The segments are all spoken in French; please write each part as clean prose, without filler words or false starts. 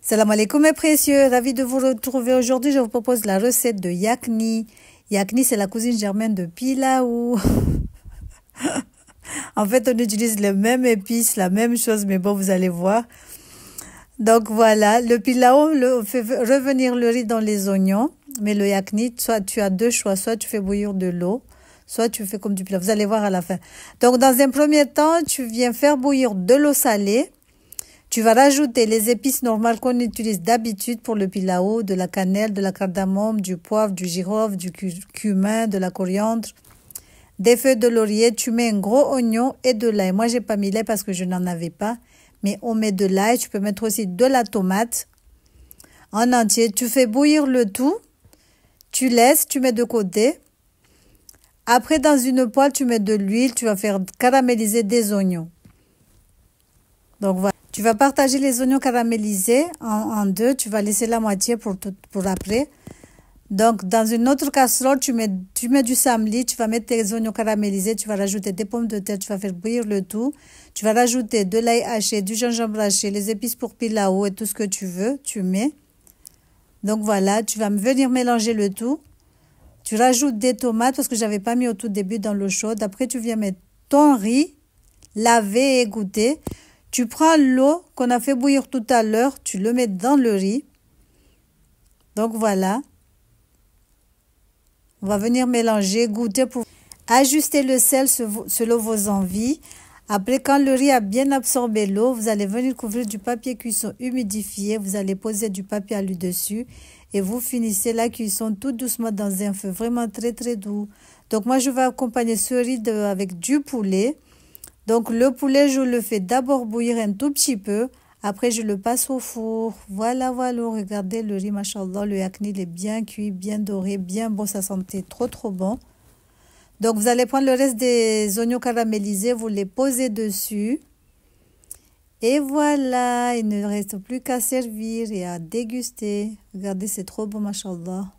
Salam alaikum mes précieux, ravi de vous retrouver aujourd'hui. Je vous propose la recette de yakni. Yakni, c'est la cousine germaine de pilaou. En fait, on utilise les mêmes épices, la même chose, mais bon, vous allez voir. Donc voilà, le pilaou fait revenir le riz dans les oignons, mais le yakni, soit tu as deux choix, soit tu fais bouillir de l'eau, soit tu fais comme du pilaou. Vous allez voir à la fin. Donc dans un premier temps, tu viens faire bouillir de l'eau salée. Tu vas rajouter les épices normales qu'on utilise d'habitude pour le pilaou, de la cannelle, de la cardamome, du poivre, du girofle, du cumin, de la coriandre, des feuilles de laurier. Tu mets un gros oignon et de l'ail. Moi, j'ai pas mis l'ail parce que je n'en avais pas, mais on met de l'ail. Tu peux mettre aussi de la tomate en entier. Tu fais bouillir le tout. Tu laisses, tu mets de côté. Après, dans une poêle, tu mets de l'huile. Tu vas faire caraméliser des oignons. Donc voilà. Tu vas partager les oignons caramélisés en deux. Tu vas laisser la moitié pour après. Donc, dans une autre casserole, tu mets du samli. Tu vas mettre tes oignons caramélisés. Tu vas rajouter des pommes de terre. Tu vas faire bouillir le tout. Tu vas rajouter de l'ail haché, du gingembre haché, les épices pour pilaou et tout ce que tu veux. Tu mets. Donc, voilà. Tu vas venir mélanger le tout. Tu rajoutes des tomates parce que je n'avais pas mis au tout début dans l'eau chaude. Après, tu viens mettre ton riz lavé et égoutter. Tu prends l'eau qu'on a fait bouillir tout à l'heure, tu le mets dans le riz. Donc voilà. On va venir mélanger, goûter pour ajuster le sel selon vos envies. Après, quand le riz a bien absorbé l'eau, vous allez venir couvrir du papier cuisson humidifié. Vous allez poser du papier alu dessus et vous finissez la cuisson tout doucement dans un feu vraiment très très doux. Donc moi, je vais accompagner ce riz avec du poulet. Donc, le poulet, je le fais d'abord bouillir un tout petit peu. Après, je le passe au four. Voilà, voilà. Regardez le riz, machallah. Le yakni, il est bien cuit, bien doré, bien bon. Ça sentait trop, trop bon. Donc, vous allez prendre le reste des oignons caramélisés. Vous les posez dessus. Et voilà. Il ne reste plus qu'à servir et à déguster. Regardez, c'est trop bon, machallah.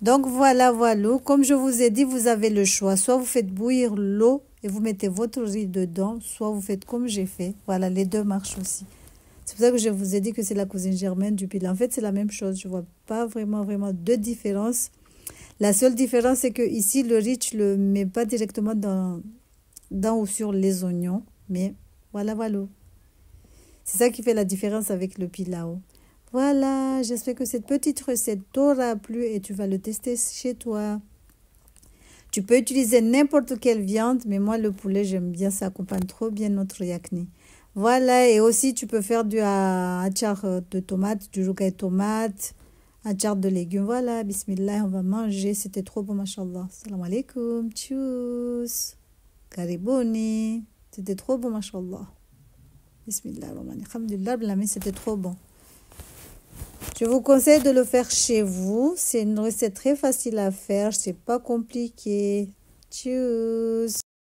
Donc voilà, voilà, comme je vous ai dit, vous avez le choix. Soit vous faites bouillir l'eau et vous mettez votre riz dedans, soit vous faites comme j'ai fait. Voilà, les deux marchent aussi. C'est pour ça que je vous ai dit que c'est la cousine germaine du pilaou. En fait, c'est la même chose. Je ne vois pas vraiment de différence. La seule différence, c'est que ici, le riz, tu ne le mets pas directement dans ou sur les oignons. Mais voilà, voilà. C'est ça qui fait la différence avec le pilaou. Voilà, j'espère que cette petite recette t'aura plu et tu vas le tester chez toi. Tu peux utiliser n'importe quelle viande, mais moi le poulet j'aime bien, ça accompagne trop bien notre yakni. Voilà, et aussi tu peux faire du achar de tomates, du rougail tomate, achar de légumes. Voilà, bismillah, on va manger, c'était trop bon, mashallah. Salam alaikum, tchuss, kariboni, c'était trop bon, mashallah. Bismillah, alhamdulillah, c'était trop bon. Je vous conseille de le faire chez vous. C'est une recette très facile à faire. C'est pas compliqué. Tchuss.